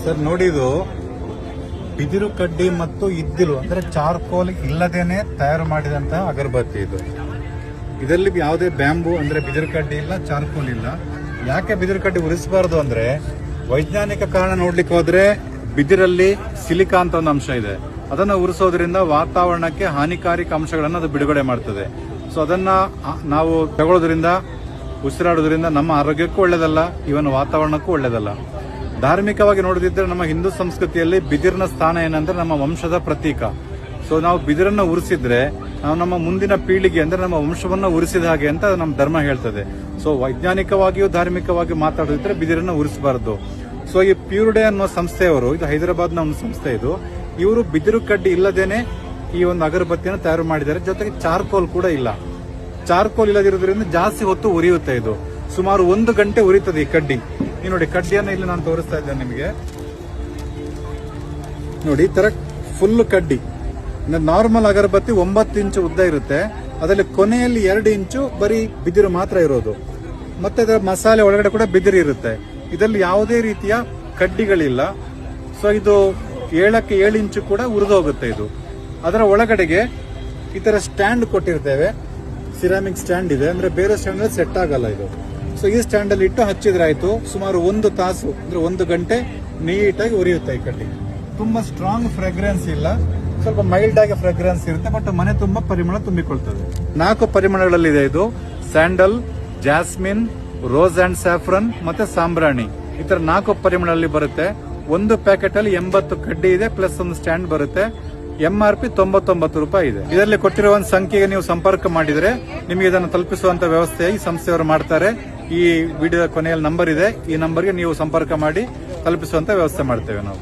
Sir ನೋಡಿದು ಬಿದಿರು ಕಡ್ಡಿ ಮತ್ತು ಇದ್ದಿಲು ಅಂದ್ರೆ ಚಾರ್ಕೋಲ್ ಇಲ್ಲದೇನೆ ತಯಾರು ಮಾಡಿದಂತಹ ಅಗರಬತ್ತಿ ಇದು. ಇದರಲ್ಲಿ ಯಾವುದೇ ಬ್ಯಾಂಬು ಅಂದ್ರೆ ಬಿದಿರು ಕಡ್ಡಿ ಇಲ್ಲ, ಚಾರ್ಕೋಲ್ ಇಲ್ಲ. ಯಾಕೆ ಬಿದಿರು ಕಡ್ಡಿ ಉರಿಸಬಾರದು ಅಂದ್ರೆ ವೈಜ್ಞಾನಿಕ ಕಾರಣ ನೋಡ್ಲಿಕ್ಕೆ ಹೋದ್ರೆ ಬಿದಿರಲ್ಲಿ ಸಿಲಿಕಾ ಅಂತ ಒಂದು ಅಂಶ ಇದೆ. ಅದನ್ನ ಉರಿಸೋದ್ರಿಂದ ವಾತಾವರಣಕ್ಕೆ ಹಾನಿಕಾರಕ ಅಂಶಗಳನ್ನು ಅದು ಬಿಡುಗಡೆ ಮಾಡ್ತದೆ. ಸೊ ಅದನ್ನ ನಾವು ತಗೊಳ್ಳೋದ್ರಿಂದ, ಉಸಿರಾಡೋದ್ರಿಂದ ನಮ್ಮ ಆರೋಗ್ಯಕ್ಕೂ ಒಳ್ಳೇದಲ್ಲ, ಇವನ್ ವಾತಾವರಣಕ್ಕೂ ಒಳ್ಳೇದಲ್ಲ. ಧಾರ್ಮಿಕವಾಗಿ ನೋಡದಿದ್ರೆ ನಮ್ಮ ಹಿಂದೂ ಸಂಸ್ಕೃತಿಯಲ್ಲಿ ಬಿದಿರಿನ ಸ್ಥಾನ ಏನಂದ್ರೆ ನಮ್ಮ ವಂಶದ ಪ್ರತೀಕ. ಸೊ ನಾವು ಬಿದಿರನ್ನ ಉರಿಸಿದ್ರೆ ನಾವು ನಮ್ಮ ಮುಂದಿನ ಪೀಳಿಗೆ ಅಂದ್ರೆ ನಮ್ಮ ವಂಶವನ್ನ ಉರಿಸಿದ ಹಾಗೆ ಅಂತ ನಮ್ಮ ಧರ್ಮ ಹೇಳ್ತದೆ. ಸೊ ವೈಜ್ಞಾನಿಕವಾಗಿಯೂ ಧಾರ್ಮಿಕವಾಗಿ ಮಾತಾಡೋದಿದ್ರೆ ಬಿದಿರನ್ನ ಉರಿಸಬಾರದು. ಸೊ ಈ ಪ್ಯೂರ್ ಡೇ ಅನ್ನೋ ಸಂಸ್ಥೆಯವರು, ಇದು ಹೈದರಾಬಾದ್ನ ಒಂದು ಸಂಸ್ಥೆ ಇದು, ಇವರು ಬಿದಿರು ಕಡ್ಡಿ ಇಲ್ಲದೇನೆ ಈ ಒಂದು ಅಗರಬತ್ತಿಯನ್ನು ತಯಾರು ಮಾಡಿದ್ದಾರೆ. ಜೊತೆಗೆ ಚಾರ್ಕೋಲ್ ಕೂಡ ಇಲ್ಲ. ಚಾರ್ಕೋಲ್ ಇಲ್ಲದಿರೋದ್ರಿಂದ ಜಾಸ್ತಿ ಹೊತ್ತು ಉರಿಯುತ್ತೆ. ಇದು ಸುಮಾರು 1 ಗಂಟೆ ಉರಿತದೆ ಈ ಕಡ್ಡಿ. ಈ ನೋಡಿ ಕಡ್ಡಿಯನ್ನು ಇಲ್ಲಿ ನಾನು ತೋರಿಸ್ತಾ ಇದ್ದೇನೆ ನಿಮಗೆ. ನೋಡಿ ಈ ತರ ಫುಲ್ ಕಡ್ಡಿ. ನಾರ್ಮಲ್ ಅಗರಬತ್ತಿ 9 ಇಂಚು ಉದ್ದ ಇರುತ್ತೆ. ಅದರಲ್ಲಿ ಕೊನೆಯಲ್ಲಿ 2 ಇಂಚು ಬರೀ ಬಿದಿರು ಮಾತ್ರ ಇರೋದು. ಮತ್ತೆ ಅದರ ಮಸಾಲೆ ಒಳಗಡೆ ಕೂಡ ಬಿದಿರು ಇರುತ್ತೆ. ಇದರಲ್ಲಿ ಯಾವುದೇ ರೀತಿಯ ಕಡ್ಡಿಗಳಿಲ್ಲ. ಸೊ ಇದು 7 ಇಂಚು ಕೂಡ ಉರಿದೋಗುತ್ತೆ ಇದು. ಅದರ ಒಳಗಡೆಗೆ ಈ ತರ ಸ್ಟ್ಯಾಂಡ್ ಕೊಟ್ಟಿರ್ತೇವೆ. ಸಿರಾಮಿಕ್ ಸ್ಟ್ಯಾಂಡ್ ಇದೆ, ಅಂದ್ರೆ ಬೇರೆ ಸ್ಟ್ಯಾಂಡ್ ಅಲ್ಲಿ ಸೆಟ್ ಆಗಲ್ಲ ಇದು. ಸೊ ಈ ಸ್ಟ್ಯಾಂಡ್ ಅಲ್ಲಿ ಇಟ್ಟು ಹಚ್ಚಿದ್ರೆ ಆಯ್ತು. ಸುಮಾರು 1 ತಾಸು ಅಂದ್ರೆ 1 ಗಂಟೆ ನೀಟಾಗಿ ಉರಿಯುತ್ತೆ ಈ ಕಡ್ಡಿ. ತುಂಬಾ ಸ್ಟ್ರಾಂಗ್ ಫ್ರೆಗ್ರೆನ್ಸ್ ಇಲ್ಲ, ಸ್ವಲ್ಪ ಮೈಲ್ಡ್ ಆಗಿ ಫ್ರೆಗ್ರೆನ್ಸ್ ಇರುತ್ತೆ. ಬಟ್ ಮನೆ ತುಂಬಾ ಪರಿಮಳ ತುಂಬಿಕೊಳ್ತದೆ. 4 ಪರಿಮಳಗಳಲ್ಲಿದೆ ಇದು. Sandal, jasmine, rows and saffron ಮತ್ತೆ ಸಾಂಬ್ರಾಣಿ. ಈ ತರ 4 ಪರಿಮಳದಲ್ಲಿ ಬರುತ್ತೆ. ಒಂದು ಪ್ಯಾಕೆಟ್ ಅಲ್ಲಿ 80 ಕಡ್ಡಿ ಇದೆ, ಪ್ಲಸ್ ಒಂದು ಸ್ಟ್ಯಾಂಡ್ ಬರುತ್ತೆ. MRP 99 ರೂಪಾಯಿ ಇದೆ. ಇದರಲ್ಲಿ ಕೊಟ್ಟಿರುವ ಒಂದು ಸಂಖ್ಯೆಗೆ ನೀವು ಸಂಪರ್ಕ ಮಾಡಿದ್ರೆ ನಿಮಗೆ ಇದನ್ನು ತಲುಪಿಸುವಂತ ವ್ಯವಸ್ಥೆ ಈ ಸಂಸ್ಥೆಯವರು ಮಾಡ್ತಾರೆ. ಈ ವಿಡಿಯೋ ಕೊನೆಯಲ್ಲಿ ನಂಬರ್ ಇದೆ. ಈ ನಂಬರ್ಗೆ ನೀವು ಸಂಪರ್ಕ ಮಾಡಿ ತಲುಪಿಸುವಂತ ವ್ಯವಸ್ಥೆ ಮಾಡ್ತೇವೆ ನಾವು.